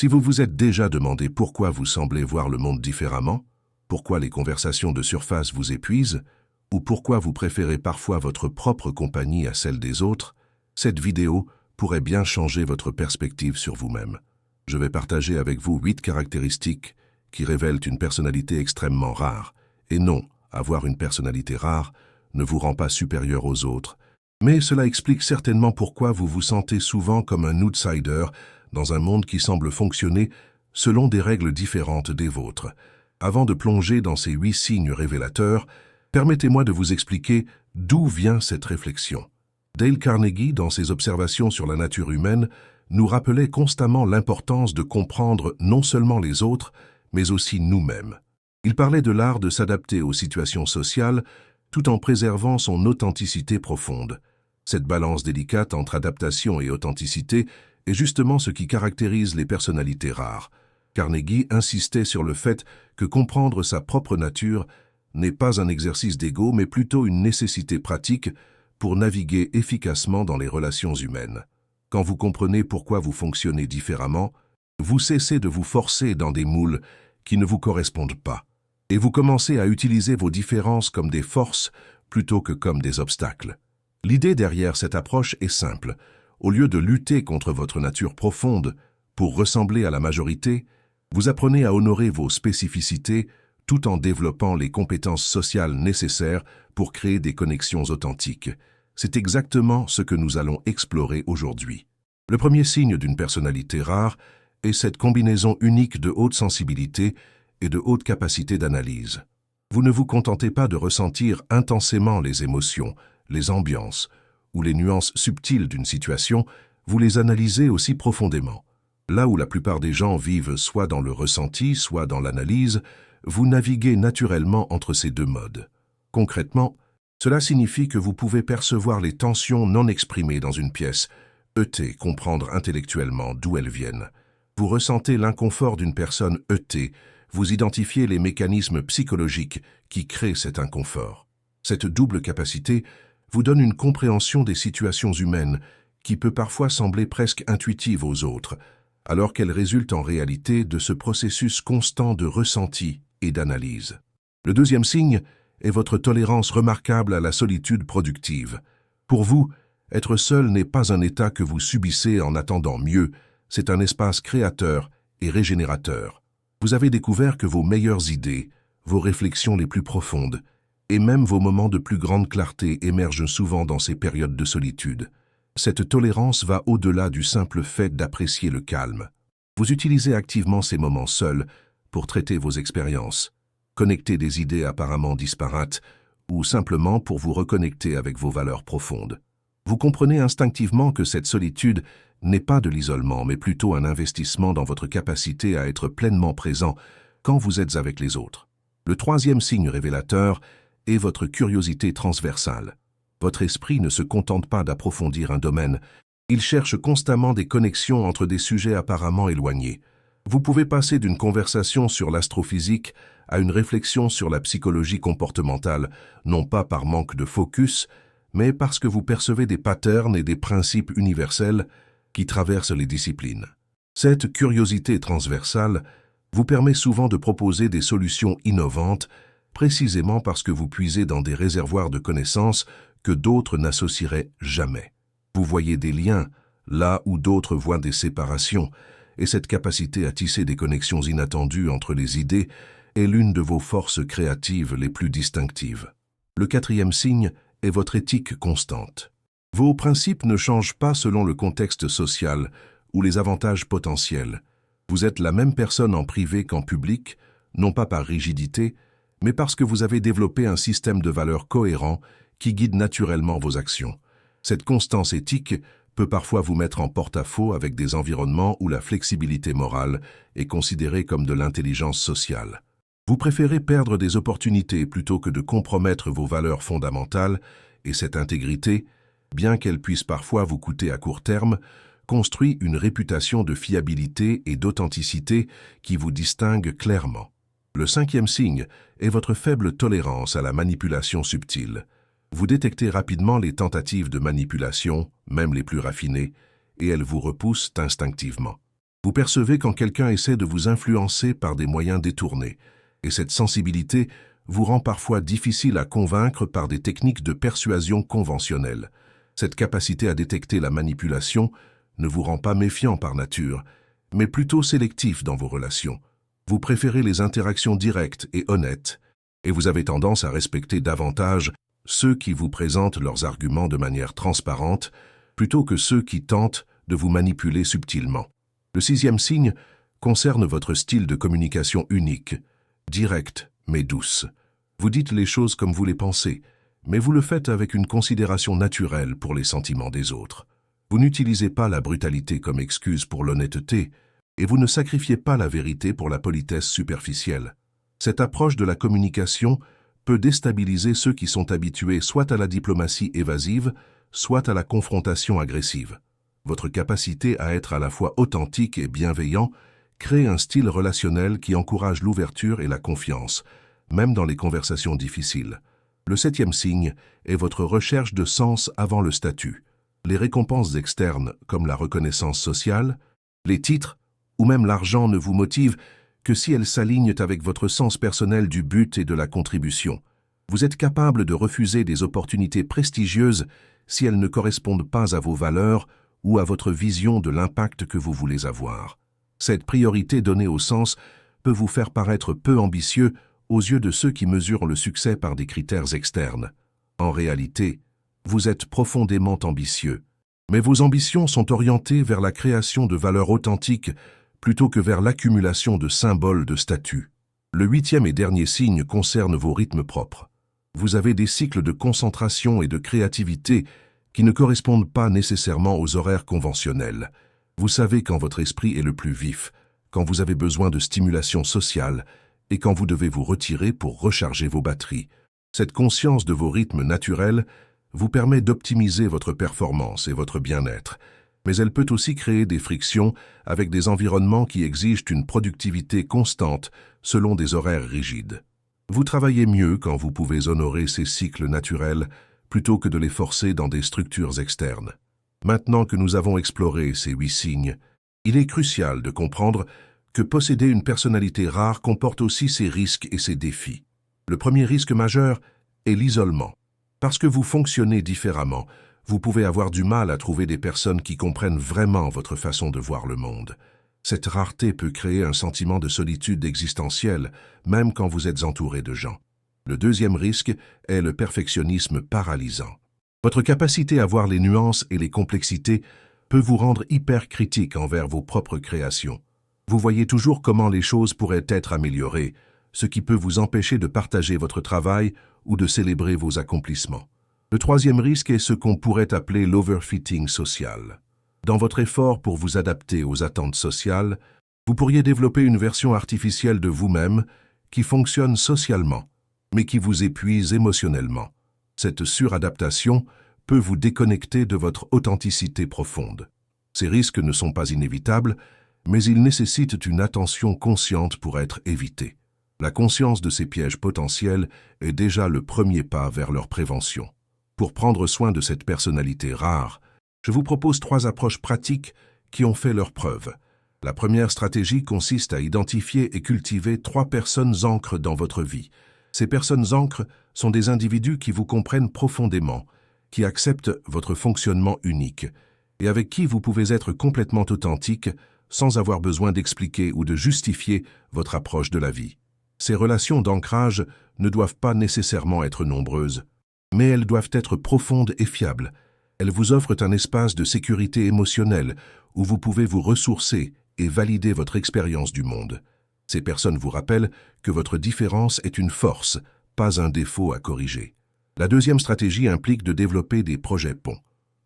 Si vous vous êtes déjà demandé pourquoi vous semblez voir le monde différemment, pourquoi les conversations de surface vous épuisent, ou pourquoi vous préférez parfois votre propre compagnie à celle des autres, cette vidéo pourrait bien changer votre perspective sur vous-même. Je vais partager avec vous 8 caractéristiques qui révèlent une personnalité extrêmement rare. Et non, avoir une personnalité rare ne vous rend pas supérieur aux autres, mais cela explique certainement pourquoi vous vous sentez souvent comme un outsider dans un monde qui semble fonctionner selon des règles différentes des vôtres. Avant de plonger dans ces 8 signes révélateurs, permettez-moi de vous expliquer d'où vient cette réflexion. Dale Carnegie, dans ses observations sur la nature humaine, nous rappelait constamment l'importance de comprendre non seulement les autres, mais aussi nous-mêmes. Il parlait de l'art de s'adapter aux situations sociales tout en préservant son authenticité profonde. Cette balance délicate entre adaptation et authenticité est justement ce qui caractérise les personnalités rares. Carnegie insistait sur le fait que comprendre sa propre nature n'est pas un exercice d'ego, mais plutôt une nécessité pratique pour naviguer efficacement dans les relations humaines. Quand vous comprenez pourquoi vous fonctionnez différemment, vous cessez de vous forcer dans des moules qui ne vous correspondent pas, et vous commencez à utiliser vos différences comme des forces plutôt que comme des obstacles. L'idée derrière cette approche est simple. Au lieu de lutter contre votre nature profonde pour ressembler à la majorité, vous apprenez à honorer vos spécificités tout en développant les compétences sociales nécessaires pour créer des connexions authentiques. C'est exactement ce que nous allons explorer aujourd'hui. Le premier signe d'une personnalité rare est cette combinaison unique de haute sensibilité et de haute capacité d'analyse. Vous ne vous contentez pas de ressentir intensément les émotions, les ambiances ou les nuances subtiles d'une situation, vous les analysez aussi profondément. Là où la plupart des gens vivent soit dans le ressenti, soit dans l'analyse, vous naviguez naturellement entre ces deux modes. Concrètement, cela signifie que vous pouvez percevoir les tensions non exprimées dans une pièce, comprendre intellectuellement d'où elles viennent. Vous ressentez l'inconfort d'une personne vous identifiez les mécanismes psychologiques qui créent cet inconfort. Cette double capacité vous donne une compréhension des situations humaines qui peut parfois sembler presque intuitive aux autres, alors qu'elle résulte en réalité de ce processus constant de ressenti et d'analyse. Le deuxième signe est votre tolérance remarquable à la solitude productive. Pour vous, être seul n'est pas un état que vous subissez en attendant mieux, c'est un espace créateur et régénérateur. Vous avez découvert que vos meilleures idées, vos réflexions les plus profondes, et même vos moments de plus grande clarté émergent souvent dans ces périodes de solitude. Cette tolérance va au-delà du simple fait d'apprécier le calme. Vous utilisez activement ces moments seuls pour traiter vos expériences, connecter des idées apparemment disparates ou simplement pour vous reconnecter avec vos valeurs profondes. Vous comprenez instinctivement que cette solitude n'est pas de l'isolement, mais plutôt un investissement dans votre capacité à être pleinement présent quand vous êtes avec les autres. Le troisième signe révélateur est votre curiosité transversale. Votre esprit ne se contente pas d'approfondir un domaine, il cherche constamment des connexions entre des sujets apparemment éloignés. Vous pouvez passer d'une conversation sur l'astrophysique à une réflexion sur la psychologie comportementale, non pas par manque de focus, mais parce que vous percevez des patterns et des principes universels qui traversent les disciplines. Cette curiosité transversale vous permet souvent de proposer des solutions innovantes, précisément parce que vous puisez dans des réservoirs de connaissances que d'autres n'associeraient jamais. Vous voyez des liens là où d'autres voient des séparations, et cette capacité à tisser des connexions inattendues entre les idées est l'une de vos forces créatives les plus distinctives. Le quatrième signe est votre éthique constante. Vos principes ne changent pas selon le contexte social ou les avantages potentiels. Vous êtes la même personne en privé qu'en public, non pas par rigidité, mais parce que vous avez développé un système de valeurs cohérent qui guide naturellement vos actions. Cette constance éthique peut parfois vous mettre en porte-à-faux avec des environnements où la flexibilité morale est considérée comme de l'intelligence sociale. Vous préférez perdre des opportunités plutôt que de compromettre vos valeurs fondamentales, et cette intégrité, bien qu'elle puisse parfois vous coûter à court terme, construit une réputation de fiabilité et d'authenticité qui vous distingue clairement. Le cinquième signe est votre faible tolérance à la manipulation subtile. Vous détectez rapidement les tentatives de manipulation, même les plus raffinées, et elles vous repoussent instinctivement. Vous percevez quand quelqu'un essaie de vous influencer par des moyens détournés, et cette sensibilité vous rend parfois difficile à convaincre par des techniques de persuasion conventionnelles. Cette capacité à détecter la manipulation ne vous rend pas méfiant par nature, mais plutôt sélectif dans vos relations. Vous préférez les interactions directes et honnêtes, et vous avez tendance à respecter davantage ceux qui vous présentent leurs arguments de manière transparente, plutôt que ceux qui tentent de vous manipuler subtilement. Le sixième signe concerne votre style de communication unique, direct mais douce. Vous dites les choses comme vous les pensez, mais vous le faites avec une considération naturelle pour les sentiments des autres. Vous n'utilisez pas la brutalité comme excuse pour l'honnêteté, et vous ne sacrifiez pas la vérité pour la politesse superficielle. Cette approche de la communication peut déstabiliser ceux qui sont habitués soit à la diplomatie évasive, soit à la confrontation agressive. Votre capacité à être à la fois authentique et bienveillant crée un style relationnel qui encourage l'ouverture et la confiance, même dans les conversations difficiles. Le septième signe est votre recherche de sens avant le statut. Les récompenses externes, comme la reconnaissance sociale, les titres ou même l'argent ne vous motivent que si elles s'alignent avec votre sens personnel du but et de la contribution. Vous êtes capable de refuser des opportunités prestigieuses si elles ne correspondent pas à vos valeurs ou à votre vision de l'impact que vous voulez avoir. Cette priorité donnée au sens peut vous faire paraître peu ambitieux aux yeux de ceux qui mesurent le succès par des critères externes. En réalité, vous êtes profondément ambitieux, mais vos ambitions sont orientées vers la création de valeurs authentiques plutôt que vers l'accumulation de symboles de statut. Le huitième et dernier signe concerne vos rythmes propres. Vous avez des cycles de concentration et de créativité qui ne correspondent pas nécessairement aux horaires conventionnels. Vous savez quand votre esprit est le plus vif, quand vous avez besoin de stimulation sociale et quand vous devez vous retirer pour recharger vos batteries. Cette conscience de vos rythmes naturels vous permet d'optimiser votre performance et votre bien-être, mais elle peut aussi créer des frictions avec des environnements qui exigent une productivité constante selon des horaires rigides. Vous travaillez mieux quand vous pouvez honorer ces cycles naturels plutôt que de les forcer dans des structures externes. Maintenant que nous avons exploré ces 8 signes, il est crucial de comprendre que posséder une personnalité rare comporte aussi ses risques et ses défis. Le premier risque majeur est l'isolement. Parce que vous fonctionnez différemment, vous pouvez avoir du mal à trouver des personnes qui comprennent vraiment votre façon de voir le monde. Cette rareté peut créer un sentiment de solitude existentielle, même quand vous êtes entouré de gens. Le deuxième risque est le perfectionnisme paralysant. Votre capacité à voir les nuances et les complexités peut vous rendre hyper critique envers vos propres créations. Vous voyez toujours comment les choses pourraient être améliorées, ce qui peut vous empêcher de partager votre travail ou de célébrer vos accomplissements. Le troisième risque est ce qu'on pourrait appeler l'overfitting social. Dans votre effort pour vous adapter aux attentes sociales, vous pourriez développer une version artificielle de vous-même qui fonctionne socialement, mais qui vous épuise émotionnellement. Cette suradaptation peut vous déconnecter de votre authenticité profonde. Ces risques ne sont pas inévitables, mais ils nécessitent une attention consciente pour être évités. La conscience de ces pièges potentiels est déjà le premier pas vers leur prévention. Pour prendre soin de cette personnalité rare, je vous propose 3 approches pratiques qui ont fait leurs preuves. La première stratégie consiste à identifier et cultiver 3 personnes ancres dans votre vie. Ces personnes ancres sont des individus qui vous comprennent profondément, qui acceptent votre fonctionnement unique et avec qui vous pouvez être complètement authentique sans avoir besoin d'expliquer ou de justifier votre approche de la vie. Ces relations d'ancrage ne doivent pas nécessairement être nombreuses, mais elles doivent être profondes et fiables. Elles vous offrent un espace de sécurité émotionnelle où vous pouvez vous ressourcer et valider votre expérience du monde. Ces personnes vous rappellent que votre différence est une force, pas un défaut à corriger. La deuxième stratégie implique de développer des projets ponts.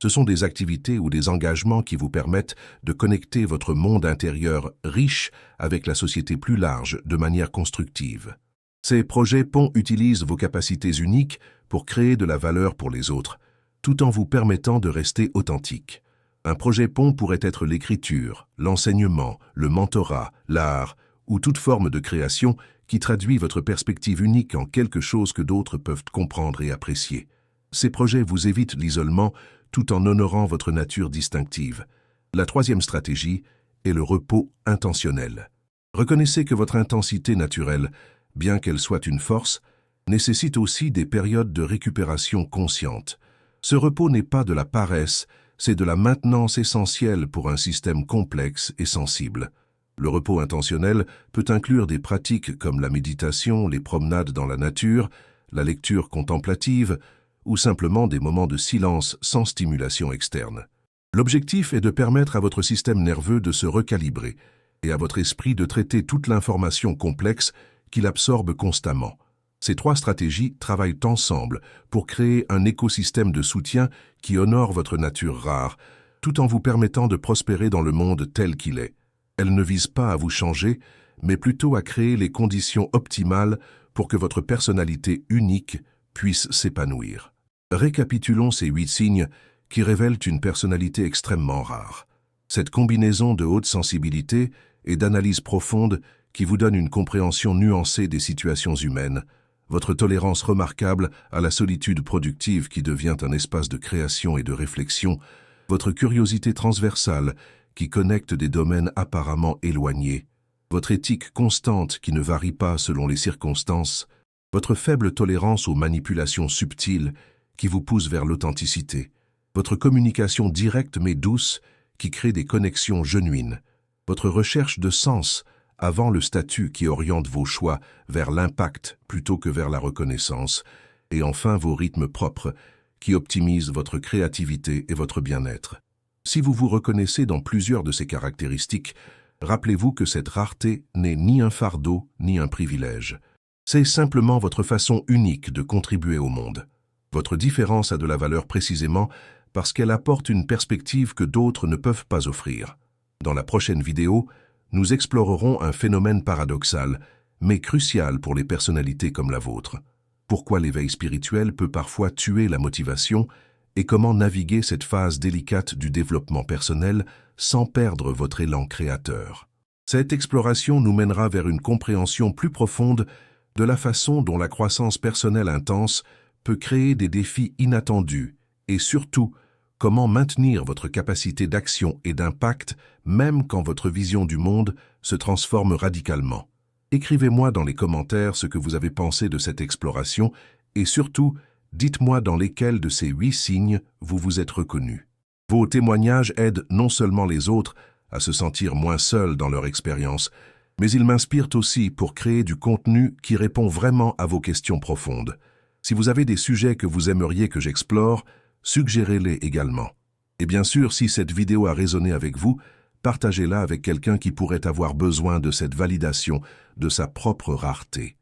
Ce sont des activités ou des engagements qui vous permettent de connecter votre monde intérieur riche avec la société plus large de manière constructive. Ces projets ponts utilisent vos capacités uniques pour créer de la valeur pour les autres, tout en vous permettant de rester authentique. Un projet pont pourrait être l'écriture, l'enseignement, le mentorat, l'art ou toute forme de création qui traduit votre perspective unique en quelque chose que d'autres peuvent comprendre et apprécier. Ces projets vous évitent l'isolement tout en honorant votre nature distinctive. La troisième stratégie est le repos intentionnel. Reconnaissez que votre intensité naturelle, bien qu'elle soit une force, nécessite aussi des périodes de récupération consciente. Ce repos n'est pas de la paresse, c'est de la maintenance essentielle pour un système complexe et sensible. Le repos intentionnel peut inclure des pratiques comme la méditation, les promenades dans la nature, la lecture contemplative ou simplement des moments de silence sans stimulation externe. L'objectif est de permettre à votre système nerveux de se recalibrer et à votre esprit de traiter toute l'information complexe qu'il absorbe constamment. Ces trois stratégies travaillent ensemble pour créer un écosystème de soutien qui honore votre nature rare, tout en vous permettant de prospérer dans le monde tel qu'il est. Elles ne visent pas à vous changer, mais plutôt à créer les conditions optimales pour que votre personnalité unique puisse s'épanouir. Récapitulons ces 8 signes qui révèlent une personnalité extrêmement rare. Cette combinaison de haute sensibilité et d'analyse profonde qui vous donne une compréhension nuancée des situations humaines, votre tolérance remarquable à la solitude productive qui devient un espace de création et de réflexion, votre curiosité transversale qui connecte des domaines apparemment éloignés, votre éthique constante qui ne varie pas selon les circonstances, votre faible tolérance aux manipulations subtiles qui vous pousse vers l'authenticité, votre communication directe mais douce qui crée des connexions genuines, votre recherche de sens avant le statut qui oriente vos choix vers l'impact plutôt que vers la reconnaissance, et enfin vos rythmes propres qui optimisent votre créativité et votre bien-être. Si vous vous reconnaissez dans plusieurs de ces caractéristiques, rappelez-vous que cette rareté n'est ni un fardeau ni un privilège. C'est simplement votre façon unique de contribuer au monde. Votre différence a de la valeur précisément parce qu'elle apporte une perspective que d'autres ne peuvent pas offrir. Dans la prochaine vidéo, nous explorerons un phénomène paradoxal, mais crucial pour les personnalités comme la vôtre. Pourquoi l'éveil spirituel peut parfois tuer la motivation et comment naviguer cette phase délicate du développement personnel sans perdre votre élan créateur. Cette exploration nous mènera vers une compréhension plus profonde de la façon dont la croissance personnelle intense peut créer des défis inattendus et surtout, comment maintenir votre capacité d'action et d'impact même quand votre vision du monde se transforme radicalement. Écrivez-moi dans les commentaires ce que vous avez pensé de cette exploration et surtout, dites-moi dans lesquels de ces 8 signes vous vous êtes reconnu. Vos témoignages aident non seulement les autres à se sentir moins seuls dans leur expérience, mais ils m'inspirent aussi pour créer du contenu qui répond vraiment à vos questions profondes. Si vous avez des sujets que vous aimeriez que j'explore, suggérez-les également. Et bien sûr, si cette vidéo a résonné avec vous, partagez-la avec quelqu'un qui pourrait avoir besoin de cette validation de sa propre rareté.